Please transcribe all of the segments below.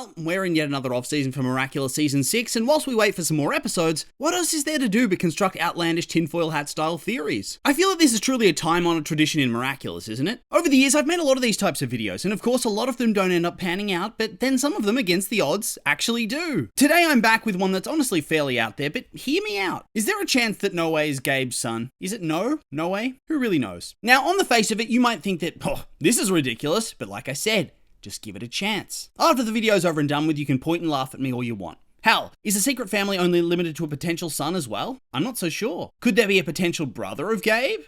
Well, we're in yet another off-season for Miraculous Season 6, and whilst we wait for some more episodes, what else is there to do but construct outlandish tinfoil hat-style theories? I feel that this is truly a time-honoured tradition in Miraculous, isn't it? Over the years, I've made a lot of these types of videos, and of course, a lot of them don't end up panning out, but then some of them, against the odds, actually do. Today, I'm back with one that's honestly fairly out there, but hear me out. Is there a chance that Noe is Gabe's son? Is it Noe? Who really knows? Now, on the face of it, you might think that, this is ridiculous, but like I said, just give it a chance. After the video's over and done with, you can point and laugh at me all you want. Hell, is the secret family only limited to a potential son as well? I'm not so sure. Could there be a potential brother of Gabe?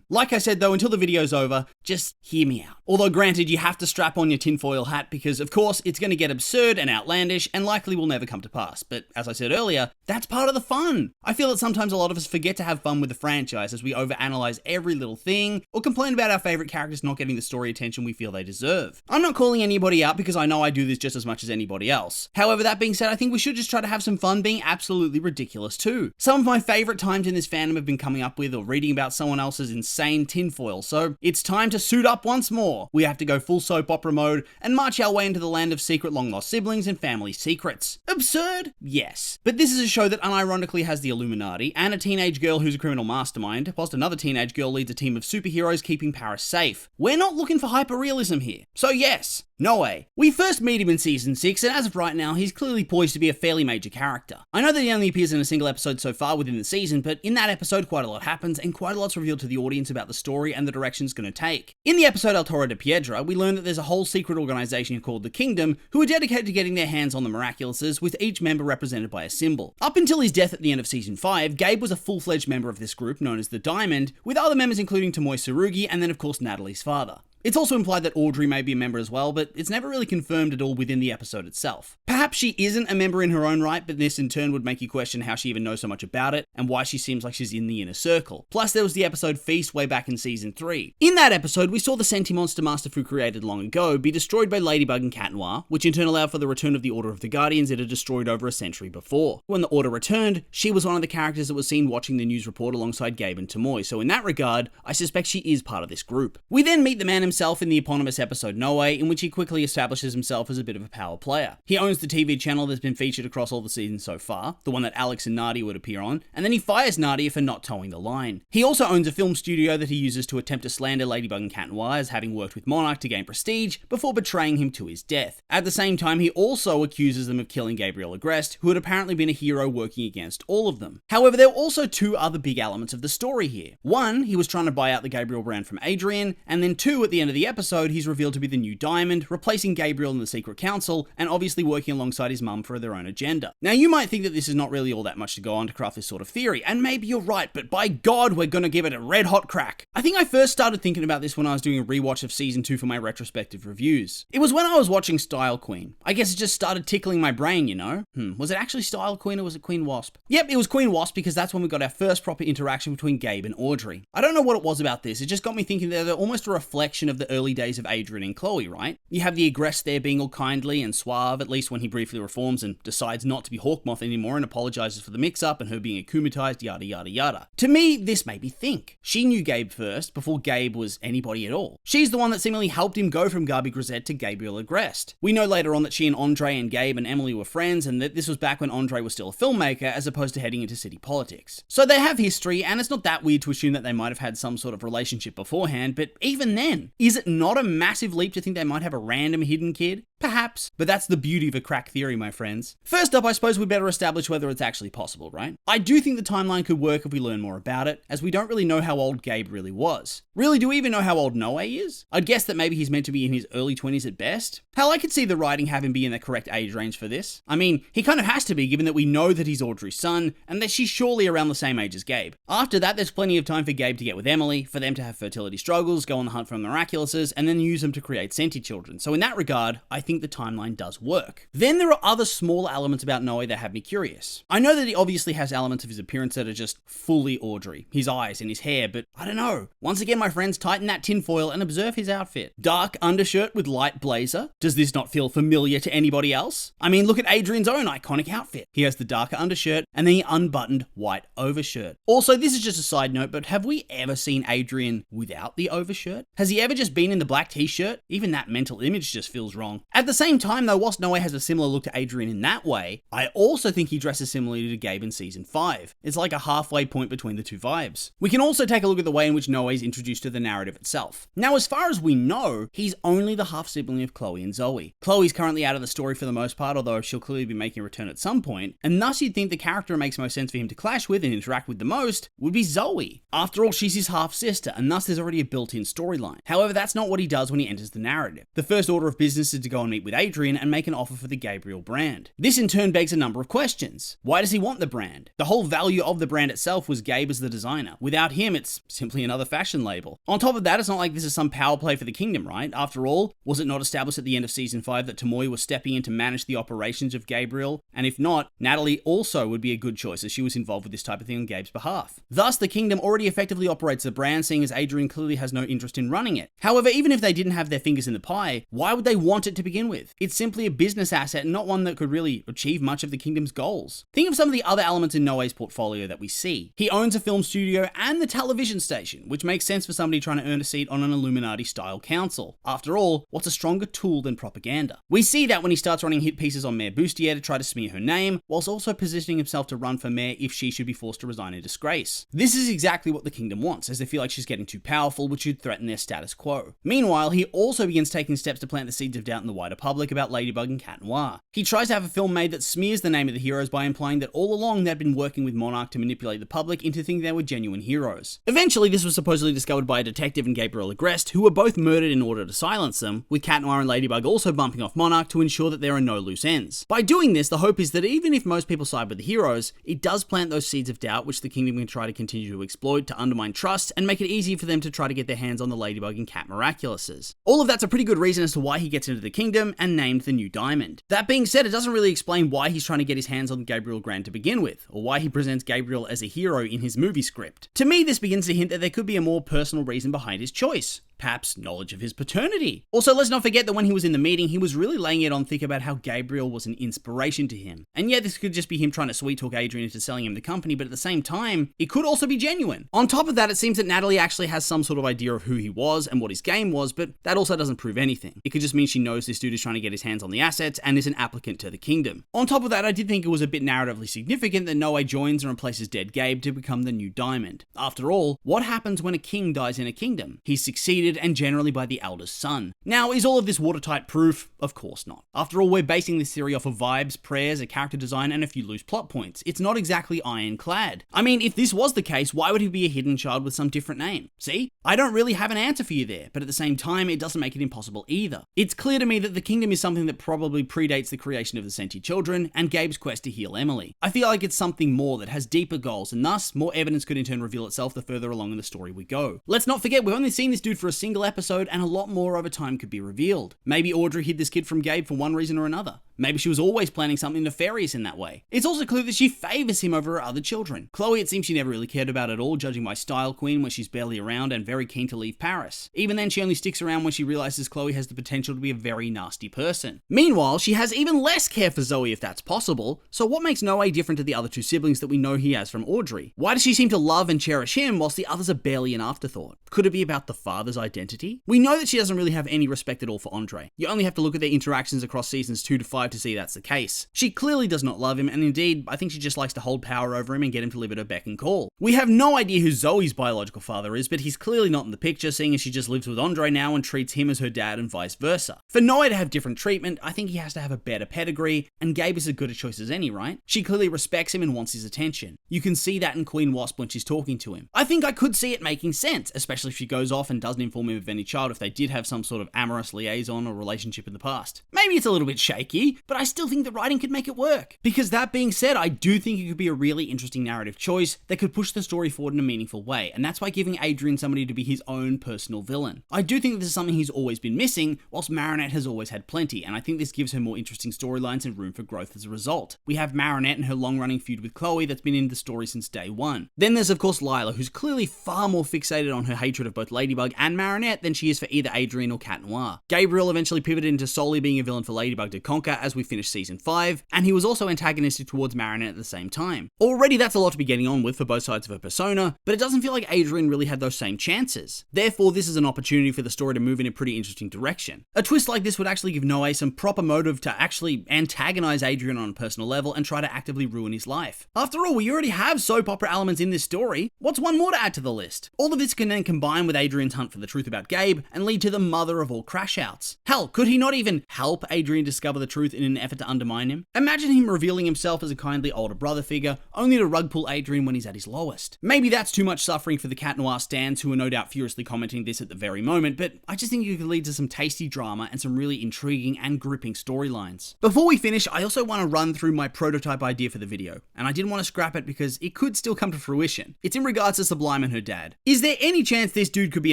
Like I said though, until the video's over, just hear me out. Although granted, you have to strap on your tinfoil hat because of course it's going to get absurd and outlandish and likely will never come to pass. But as I said earlier, that's part of the fun. I feel that sometimes a lot of us forget to have fun with the franchise as we overanalyze every little thing or complain about our favorite characters not getting the story attention we feel they deserve. I'm not calling anybody out because I know I do this just as much as anybody else. However, that being said, I think we should just try to have some fun being absolutely ridiculous too. Some of my favorite times in this fandom have been coming up with or reading about someone else's insane tinfoil, so it's time to suit up once more. We have to go full soap opera mode and march our way into the land of secret long-lost siblings and family secrets. Absurd? Yes. But this is a show that unironically has the Illuminati and a teenage girl who's a criminal mastermind, whilst another teenage girl leads a team of superheroes keeping Paris safe. We're not looking for hyper-realism here. So yes, Noe. We first meet him in Season 6, and as of right now, he's clearly poised to be a fairly major character. I know that he only appears in a single episode so far within the season, but in that episode quite a lot happens, and quite a lot's revealed to the audience about the story and the direction it's going to take. In the episode El Toro de Piedra, we learn that there's a whole secret organization called the Kingdom, who are dedicated to getting their hands on the Miraculouses, with each member represented by a symbol. Up until his death at the end of Season 5, Gabe was a full-fledged member of this group, known as the Diamond, with other members including Tomoe Tsurugi, and then of course Natalie's father. It's also implied that Audrey may be a member as well, but it's never really confirmed at all within the episode itself. Perhaps she isn't a member in her own right, but this in turn would make you question how she even knows so much about it, and why she seems like she's in the inner circle. Plus there was the episode Feast way back in Season 3. In that episode, we saw the Sentimonster Masterfu created long ago be destroyed by Ladybug and Cat Noir, which in turn allowed for the return of the Order of the Guardians it had destroyed over a century before. When the Order returned, she was one of the characters that was seen watching the news report alongside Gabe and Tomoe, so in that regard, I suspect she is part of this group. We then meet the man himself in the eponymous episode Noe, in which he quickly establishes himself as a bit of a power player. He owns the TV channel that's been featured across all the seasons so far, the one that Alex and Nadia would appear on, and then he fires Nadia for not towing the line. He also owns a film studio that he uses to attempt to slander Ladybug and Cat Noir as having worked with Monarch to gain prestige, before betraying him to his death. At the same time, he also accuses them of killing Gabriel Agreste, who had apparently been a hero working against all of them. However, there were also two other big elements of the story here. One, he was trying to buy out the Gabriel brand from Adrien, and then two, at the end of the episode, he's revealed to be the new Diamond, replacing Gabriel in the Secret Council, and obviously working alongside his mum for their own agenda. Now, you might think that this is not really all that much to go on to craft this sort of theory, and maybe you're right, but by God, we're gonna give it a red hot crack. I think I first started thinking about this when I was doing a rewatch of Season 2 for my retrospective reviews. It was when I was watching Style Queen. I guess it just started tickling my brain, you know? Was it actually Style Queen or was it Queen Wasp? Yep, it was Queen Wasp because that's when we got our first proper interaction between Gabe and Audrey. I don't know what it was about this, it just got me thinking that they're almost a reflection of the early days of Adrien and Chloe, right? You have the Agreste there being all kindly and suave, at least when he briefly reforms and decides not to be Hawkmoth anymore and apologizes for the mix-up and her being akumatized, yada yada yada. To me, this made me think. She knew Gabe first, before Gabe was anybody at all. She's the one that seemingly helped him go from Gabi Grisette to Gabriel Agreste. We know later on that she and Andre and Gabe and Emily were friends, and that this was back when Andre was still a filmmaker as opposed to heading into city politics. So they have history, and it's not that weird to assume that they might have had some sort of relationship beforehand, but even then, is it not a massive leap to think they might have a random hidden kid? Perhaps, but that's the beauty of a crack theory, my friends. First up, I suppose we better establish whether it's actually possible, right? I do think the timeline could work if we learn more about it, as we don't really know how old Gabe really was. Really, do we even know how old Noe is? I'd guess that maybe he's meant to be in his early 20s at best. Hell, I could see the writing have him be in the correct age range for this. I mean, he kind of has to be, given that we know that he's Audrey's son, and that she's surely around the same age as Gabe. After that, there's plenty of time for Gabe to get with Emily, for them to have fertility struggles, go on the hunt for the Miraculouses, and then use them to create sentient children. So in that regard, I think the timeline does work. Then there are other smaller elements about Noe that have me curious. I know that he obviously has elements of his appearance that are just fully Audrey, his eyes and his hair, but I don't know. Once again, my friends, tighten that tinfoil and observe his outfit. Dark undershirt with light blazer. Does this not feel familiar to anybody else? I mean, look at Adrien's own iconic outfit. He has the darker undershirt and then the unbuttoned white overshirt. Also, this is just a side note, but have we ever seen Adrien without the overshirt? Has he ever just been in the black t-shirt? Even that mental image just feels wrong. At the same time though, whilst Noe has a similar look to Adrien in that way, I also think he dresses similarly to Gabe in season 5. It's like a halfway point between the two vibes. We can also take a look at the way in which Noe is introduced to the narrative itself. Now, as far as we know, he's only the half-sibling of Chloe and Zoe. Chloe's currently out of the story for the most part, although she'll clearly be making a return at some point, and thus you'd think the character it makes most sense for him to clash with and interact with the most would be Zoe. After all, she's his half-sister, and thus there's already a built-in storyline. However, that's not what he does when he enters the narrative. The first order of business is to go and meet with Adrien and make an offer for the Gabriel brand. This in turn begs a number of questions. Why does he want the brand? The whole value of the brand itself was Gabe as the designer. Without him, it's simply another fashion label. On top of that, it's not like this is some power play for the kingdom, right? After all, was it not established at the end of season 5 that Tomoe was stepping in to manage the operations of Gabriel? And if not, Natalie also would be a good choice as she was involved with this type of thing on Gabe's behalf. Thus, the kingdom already effectively operates the brand, seeing as Adrien clearly has no interest in running it. However, even if they didn't have their fingers in the pie, why would they want it to begin with? It's simply a business asset and not one that could really achieve much of the kingdom's goals. Think of some of the other elements in Noe's portfolio that we see. He owns a film studio and the television station, which makes sense for somebody trying to earn a seat on an Illuminati-style council. After all, what's a stronger tool than propaganda? We see that when he starts running hit pieces on Mayor Bustier to try to smear her name, whilst also positioning himself to run for mayor if she should be forced to resign in disgrace. This is exactly what the kingdom wants, as they feel like she's getting too powerful, which would threaten their status quo. Meanwhile, he also begins taking steps to plant the seeds of doubt in the wider public about Ladybug and Cat Noir. He tries to have a film made that smears the name of the heroes by implying that all along they'd been working with Monarch to manipulate the public into thinking they were genuine heroes. Eventually, this was supposedly discovered by a detective and Gabriel Agreste, who were both murdered in order to silence them, with Cat Noir and Ladybug also bumping off Monarch to ensure that there are no loose ends. By doing this, the hope is that even if most people side with the heroes, it does plant those seeds of doubt which the kingdom can try to continue to exploit to undermine trust and make it easier for them to try to get their hands on the Ladybug and Cat Miraculouses. All of that's a pretty good reason as to why he gets into the kingdom and named the new diamond. That being said, it doesn't really explain why he's trying to get his hands on Gabriel Grand to begin with, or why he presents Gabriel as a hero in his movie script. To me, this begins to hint that there could be a more personal reason behind his choice. Perhaps knowledge of his paternity. Also, let's not forget that when he was in the meeting, he was really laying it on thick about how Gabriel was an inspiration to him. And yeah, this could just be him trying to sweet talk Adrien into selling him the company, but at the same time, it could also be genuine. On top of that, it seems that Natalie actually has some sort of idea of who he was and what his game was, but that also doesn't prove anything. It could just mean she knows this dude is trying to get his hands on the assets and is an applicant to the kingdom. On top of that, I did think it was a bit narratively significant that Noe joins and replaces dead Gabe to become the new diamond. After all, what happens when a king dies in a kingdom? He's succeeded and generally by the eldest son. Now, is all of this watertight proof? Of course not. After all, we're basing this theory off of vibes, prayers, a character design, and a few loose plot points. It's not exactly ironclad. I mean, if this was the case, why would he be a hidden child with some different name? See? I don't really have an answer for you there, but at the same time, it doesn't make it impossible either. It's clear to me that the kingdom is something that probably predates the creation of the Senti children and Gabe's quest to heal Emily. I feel like it's something more that has deeper goals, and thus, more evidence could in turn reveal itself the further along in the story we go. Let's not forget, we've only seen this dude for a single episode, and a lot more over time could be revealed. Maybe Audrey hid this kid from Gabe for one reason or another. Maybe she was always planning something nefarious in that way. It's also clear that she favors him over her other children. Chloe, it seems she never really cared about at all, judging by Style Queen, where she's barely around and very keen to leave Paris. Even then, she only sticks around when she realizes Chloe has the potential to be a very nasty person. Meanwhile, she has even less care for Zoe if that's possible. So what makes Noe different to the other two siblings that we know he has from Audrey? Why does she seem to love and cherish him whilst the others are barely an afterthought? Could it be about the father's identity? We know that she doesn't really have any respect at all for Andre. You only have to look at their interactions across seasons 2 to 5 to see that's the case. She clearly does not love him, and indeed, I think she just likes to hold power over him and get him to live at her beck and call. We have no idea who Zoe's biological father is, but he's clearly not in the picture, seeing as she just lives with Andre now and treats him as her dad and vice versa. For Noe to have different treatment, I think he has to have a better pedigree, and Gabe is as good a choice as any, right? She clearly respects him and wants his attention. You can see that in Queen Wasp when she's talking to him. I think I could see it making sense, especially if she goes off and doesn't inform him of any child if they did have some sort of amorous liaison or relationship in the past. Maybe it's a little bit shaky, but I still think the writing could make it work. Because that being said, I do think it could be a really interesting narrative choice that could push the story forward in a meaningful way, and that's by giving Adrien somebody to be his own personal villain. I do think this is something he's always been missing, whilst Marinette has always had plenty, and I think this gives her more interesting storylines and room for growth as a result. We have Marinette and her long-running feud with Chloe that's been in the story since day one. Then there's of course Lila, who's clearly far more fixated on her hatred of both Ladybug and Marinette than she is for either Adrien or Cat Noir. Gabriel eventually pivoted into solely being a villain for Ladybug to conquer, as we finish season 5, and he was also antagonistic towards Marinette at the same time. Already that's a lot to be getting on with for both sides of her persona, but it doesn't feel like Adrien really had those same chances. Therefore, this is an opportunity for the story to move in a pretty interesting direction. A twist like this would actually give Noe some proper motive to actually antagonize Adrien on a personal level and try to actively ruin his life. After all, we already have soap opera elements in this story. What's one more to add to the list? All of this can then combine with Adrien's hunt for the truth about Gabe and lead to the mother of all crash outs. Hell, could he not even help Adrien discover the truth in an effort to undermine him? Imagine him revealing himself as a kindly older brother figure, only to rug pull Adrien when he's at his lowest. Maybe that's too much suffering for the Cat Noir stans who are no doubt furiously commenting this at the very moment, but I just think it could lead to some tasty drama and some really intriguing and gripping storylines. Before we finish, I also want to run through my prototype idea for the video, and I didn't want to scrap it because it could still come to fruition. It's in regards to Sublime and her dad. Is there any chance this dude could be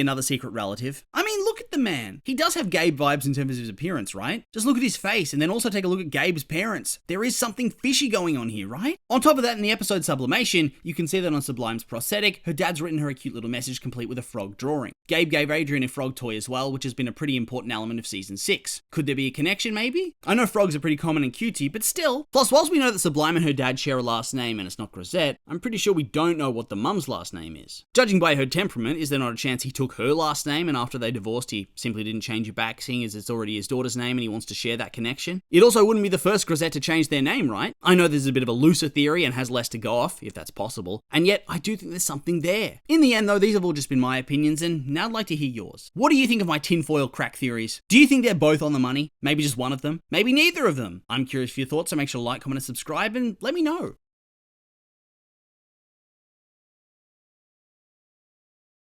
another secret relative? I mean, look at the man. He does have Gabe vibes in terms of his appearance, right? Just look at his face and then also take a look at Gabe's parents. There is something fishy going on here, right? On top of that, in the episode Sublimation, you can see that on Sublime's prosthetic, her dad's written her a cute little message complete with a frog drawing. Gabe gave Adrien a frog toy as well, which has been a pretty important element of season 6. Could there be a connection maybe? I know frogs are pretty common and cutesy, but still. Plus, whilst we know that Sublime and her dad share a last name and it's not Grosette, I'm pretty sure we don't know what the mum's last name is. Judging by her temperament, is there not a chance he took her last name and after they divorced he simply didn't change it back, seeing as it's already his daughter's name and he wants to share that connection? It also wouldn't be the first Grosette to change their name, right? I know there's a bit of a looser theory and has less to go off, if that's possible, and yet I do think there's something there. In the end though, these have all just been my opinions, and now I'd like to hear yours. What do you think of my tinfoil crack theories? Do you think they're both on the money? Maybe just one of them? Maybe neither of them? I'm curious for your thoughts, so make sure to like, comment, and subscribe, and let me know.